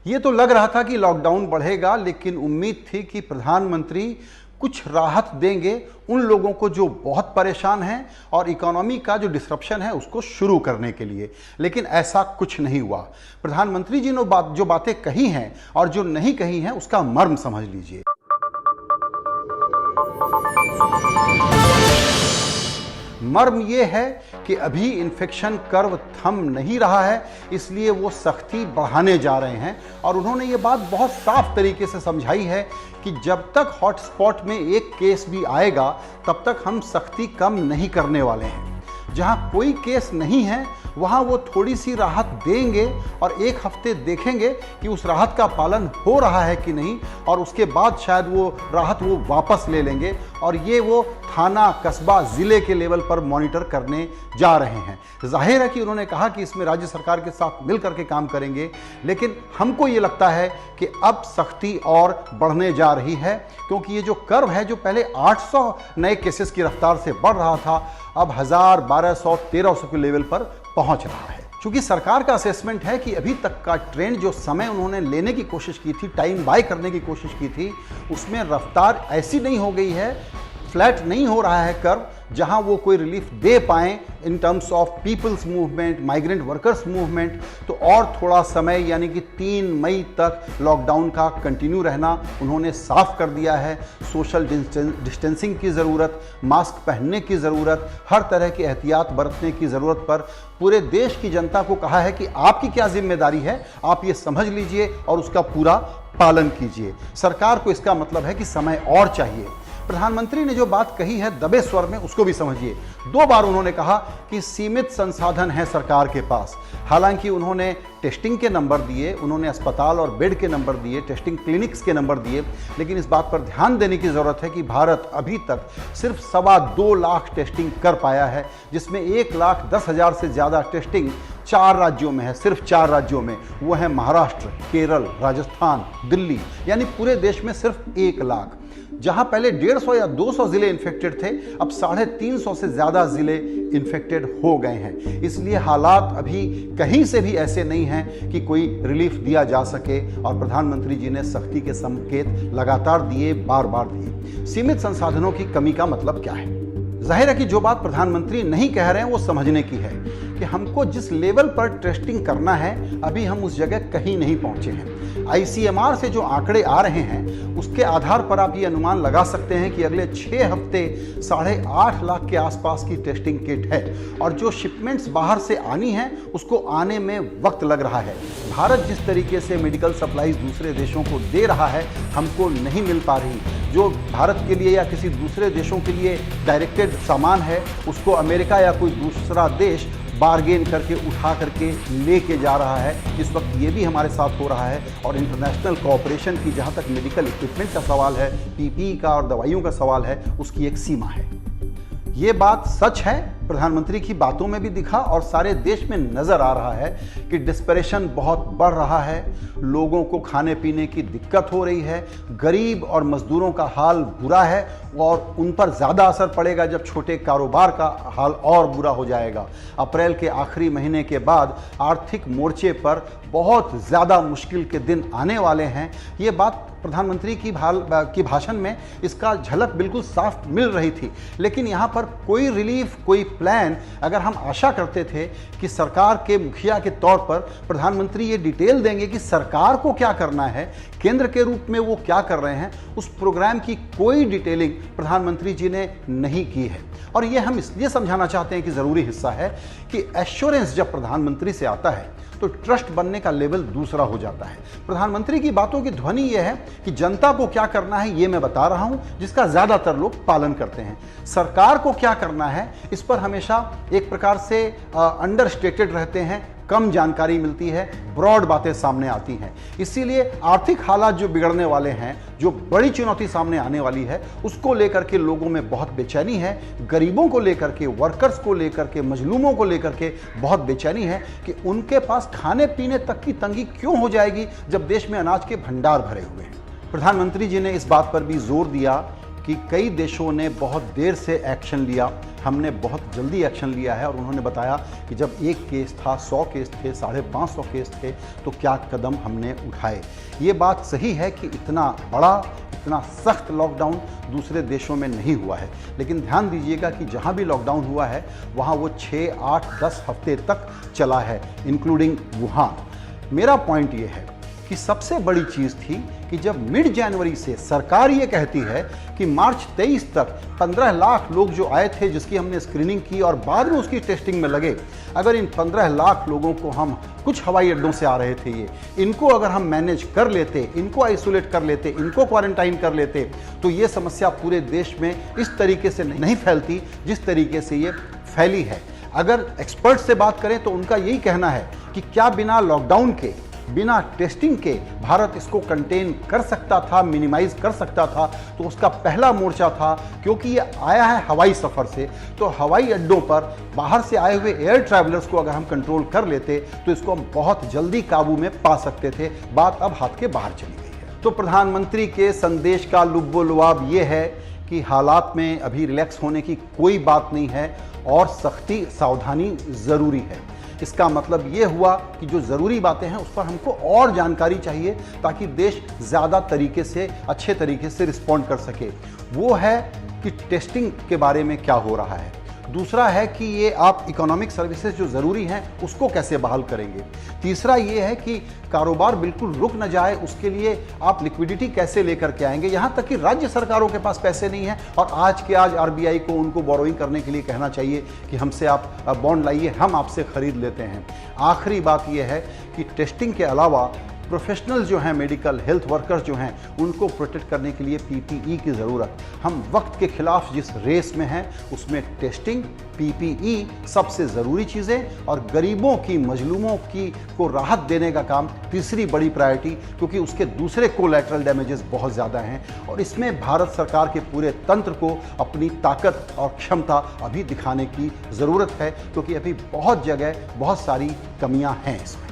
ये तो लग रहा था कि लॉकडाउन बढ़ेगा, लेकिन उम्मीद थी कि प्रधानमंत्री कुछ राहत देंगे उन लोगों को जो बहुत परेशान हैं और इकोनॉमी का जो डिसरप्शन है उसको शुरू करने के लिए। लेकिन ऐसा कुछ नहीं हुआ। प्रधानमंत्री जी ने जो बातें कही हैं और जो नहीं कही हैं उसका मर्म समझ लीजिए। मर्म ये है कि अभी इन्फेक्शन कर्व थम नहीं रहा है, इसलिए वो सख्ती बढ़ाने जा रहे हैं। और उन्होंने ये बात बहुत साफ तरीके से समझाई है कि जब तक हॉटस्पॉट में एक केस भी आएगा तब तक हम सख्ती कम नहीं करने वाले हैं। जहां कोई केस नहीं है वहां वो थोड़ी सी राहत देंगे और एक हफ्ते देखेंगे कि उस राहत का पालन हो रहा है कि नहीं, और उसके बाद शायद वो राहत वो वापस ले लेंगे। और ये वो थाना, कस्बा, जिले के लेवल पर मॉनिटर करने जा रहे हैं। जाहिर है कि उन्होंने कहा कि इसमें राज्य सरकार के साथ मिलकर के काम करेंगे, लेकिन हमको ये लगता है कि अब सख्ती और बढ़ने जा रही है, क्योंकि ये जो कर्व है जो पहले 800 नए केसेस की रफ्तार से बढ़ रहा था, अब 1000, 1200, 1300 के लेवल पर पहुंच रहा है। क्योंकि सरकार का असेसमेंट है कि अभी तक का ट्रेंड, जो समय उन्होंने लेने की कोशिश की थी, टाइम बाय करने की कोशिश की थी, उसमें रफ्तार ऐसी नहीं हो गई है, फ्लैट नहीं हो रहा है कर्व, जहां वो कोई रिलीफ दे पाएं in terms of people's movement, migrant workers movement. तो और थोड़ा समय यानी कि 3 मई तक लॉकडाउन का कंटिन्यू रहना उन्होंने साफ कर दिया है। सोशल डिस्टेंसिंग की ज़रूरत, मास्क पहनने की ज़रूरत, हर तरह की एहतियात बरतने की ज़रूरत पर पूरे देश की जनता को कहा है कि आपकी क्या जिम्मेदारी है, आप ये समझ लीजिए और उसका पूरा पालन कीजिए। सरकार को इसका मतलब है कि समय और चाहिए। प्रधानमंत्री ने जो बात कही है दबे स्वर में, उसको भी समझिए। 2 बार उन्होंने कहा कि सीमित संसाधन है सरकार के पास। हालांकि उन्होंने टेस्टिंग के नंबर दिए, उन्होंने अस्पताल और बेड के नंबर दिए, टेस्टिंग क्लिनिक्स के नंबर दिए, लेकिन इस बात पर ध्यान देने की ज़रूरत है कि भारत अभी तक सिर्फ 2.25 लाख टेस्टिंग कर पाया है, जिसमें 1,10,000 से ज़्यादा टेस्टिंग 4 राज्यों में है, सिर्फ 4 राज्यों में। वो है महाराष्ट्र, केरल, राजस्थान, दिल्ली, यानी पूरे देश में सिर्फ 1 लाख। जहां पहले 150 या 200 जिले इन्फेक्टेड थे, अब 350 से ज़्यादा जिले इन्फेक्टेड हो गए हैं। इसलिए हालात अभी कहीं से भी ऐसे नहीं हैं कि कोई रिलीफ दिया जा सके, और प्रधानमंत्री जी ने सख्ती के संकेत लगातार दिए, बार बार दिए। सीमित संसाधनों की कमी का मतलब क्या है? जाहिर है कि जो बात प्रधानमंत्री नहीं कह रहे हैं वो समझने की है कि हमको जिस लेवल पर टेस्टिंग करना है अभी हम उस जगह कहीं नहीं पहुंचे हैं। ICMR से जो आंकड़े आ रहे हैं उसके आधार पर आप ये अनुमान लगा सकते हैं कि अगले 6 हफ्ते 8.5 लाख के आसपास की टेस्टिंग किट है, और जो शिपमेंट्स बाहर से आनी है उसको आने में वक्त लग रहा है। भारत जिस तरीके से मेडिकल सप्लाईज दूसरे देशों को दे रहा है, हमको नहीं मिल पा रही। जो भारत के लिए या किसी दूसरे देशों के लिए डायरेक्टेड सामान है, उसको अमेरिका या कोई दूसरा देश बार्गेन करके उठा करके लेके जा रहा है। इस वक्त ये भी हमारे साथ हो रहा है। और इंटरनेशनल कोऑपरेशन की, जहाँ तक मेडिकल इक्विपमेंट का सवाल है, PPE का और दवाइयों का सवाल है, उसकी एक सीमा है। ये बात सच है, प्रधानमंत्री की बातों में भी दिखा और सारे देश में नजर आ रहा है कि डिस्परेशन बहुत बढ़ रहा है, लोगों को खाने पीने की दिक्कत हो रही है, गरीब और मजदूरों का हाल बुरा है, और उन पर ज़्यादा असर पड़ेगा जब छोटे कारोबार का हाल और बुरा हो जाएगा। अप्रैल के आखिरी महीने के बाद आर्थिक मोर्चे पर बहुत ज़्यादा मुश्किल के दिन आने वाले हैं। ये बात प्रधानमंत्री की भाषण में इसका झलक बिल्कुल साफ मिल रही थी। लेकिन यहाँ पर कोई रिलीफ, कोई प्लान, अगर हम आशा करते थे कि सरकार के मुखिया के तौर पर प्रधानमंत्री ये डिटेल देंगे कि सरकार को क्या करना है, केंद्र के रूप में वो क्या कर रहे हैं, उस प्रोग्राम की कोई डिटेलिंग प्रधानमंत्री जी ने नहीं की है। और ये हम इसलिए समझाना चाहते हैं कि ज़रूरी हिस्सा है कि एश्योरेंस जब प्रधानमंत्री से आता है तो ट्रस्ट बनने का लेवल दूसरा हो जाता है। प्रधानमंत्री की बातों की ध्वनि यह है कि जनता को क्या करना है ये मैं बता रहा हूं, जिसका ज़्यादातर लोग पालन करते हैं। सरकार को क्या करना है इस पर हमेशा एक प्रकार से अंडरस्टेटेड रहते हैं, कम जानकारी मिलती है, ब्रॉड बातें सामने आती हैं। इसीलिए आर्थिक हालात जो बिगड़ने वाले हैं, जो बड़ी चुनौती सामने आने वाली है, उसको लेकर के लोगों में बहुत बेचैनी है। गरीबों को लेकर के, वर्कर्स को लेकर के, मजलूमों को लेकर के बहुत बेचैनी है कि उनके पास खाने पीने तक की तंगी क्यों हो जाएगी जब देश में अनाज के भंडार भरे हुए हैं। प्रधानमंत्री जी ने इस बात पर भी जोर दिया कि कई देशों ने बहुत देर से एक्शन लिया, हमने बहुत जल्दी एक्शन लिया है और उन्होंने बताया कि जब 1 केस था, 100 केस थे, 550 केस थे, तो क्या कदम हमने उठाए। ये बात सही है कि इतना बड़ा, इतना सख्त लॉकडाउन दूसरे देशों में नहीं हुआ है, लेकिन ध्यान दीजिएगा कि जहाँ भी लॉकडाउन हुआ है वहाँ वो 6, 8, 10 हफ्ते तक चला है, इंक्लूडिंग वुहान। मेरा पॉइंट ये है कि सबसे बड़ी चीज़ थी कि जब मिड जनवरी से सरकार ये कहती है कि मार्च 23 तक 15 लाख लोग जो आए थे जिसकी हमने स्क्रीनिंग की और बाद में उसकी टेस्टिंग में लगे, अगर इन 15 लाख लोगों को हम, कुछ हवाई अड्डों से आ रहे थे ये, इनको अगर हम मैनेज कर लेते, इनको आइसोलेट कर लेते, इनको क्वारंटाइन कर लेते, तो ये समस्या पूरे देश में इस तरीके से नहीं फैलती जिस तरीके से ये फैली है। अगर एक्सपर्ट से बात करें तो उनका यही कहना है कि क्या बिना लॉकडाउन के, बिना टेस्टिंग के भारत इसको कंटेन कर सकता था, मिनिमाइज कर सकता था। तो उसका पहला मोर्चा था, क्योंकि ये आया है हवाई सफ़र से, तो हवाई अड्डों पर बाहर से आए हुए एयर ट्रैवलर्स को अगर हम कंट्रोल कर लेते तो इसको हम बहुत जल्दी काबू में पा सकते थे। बात अब हाथ के बाहर चली गई है। तो प्रधानमंत्री के संदेश का लुब्बो लुआब ये है कि हालात में अभी रिलैक्स होने की कोई बात नहीं है और सख्ती, सावधानी ज़रूरी है। इसका मतलब ये हुआ कि जो ज़रूरी बातें हैं उस पर हमको और जानकारी चाहिए ताकि देश ज़्यादा तरीके से, अच्छे तरीके से रिस्पॉन्ड कर सके। वो है कि टेस्टिंग के बारे में क्या हो रहा है। दूसरा है कि ये आप इकोनॉमिक सर्विसेज जो ज़रूरी हैं उसको कैसे बहाल करेंगे। तीसरा ये है कि कारोबार बिल्कुल रुक न जाए, उसके लिए आप लिक्विडिटी कैसे लेकर के आएंगे। यहाँ तक कि राज्य सरकारों के पास पैसे नहीं हैं और आज के आज आरबीआई को उनको बोरोइंग करने के लिए कहना चाहिए कि हमसे आप बॉन्ड लाइए, हम आपसे ख़रीद लेते हैं। आखिरी बात यह है कि टेस्टिंग के अलावा प्रोफेशनल जो हैं, मेडिकल हेल्थ वर्कर्स जो हैं, उनको प्रोटेक्ट करने के लिए पीपीई की ज़रूरत। हम वक्त के खिलाफ जिस रेस में हैं उसमें टेस्टिंग, पीपीई सबसे ज़रूरी चीज़ें और गरीबों की, मजलूमों की को राहत देने का काम तीसरी बड़ी प्रायोरिटी, क्योंकि उसके दूसरे कोलैटरल डैमेजेस बहुत ज़्यादा हैं और इसमें भारत सरकार के पूरे तंत्र को अपनी ताकत और क्षमता अभी दिखाने की ज़रूरत है, क्योंकि अभी बहुत जगह बहुत सारी कमियां हैं इसमें।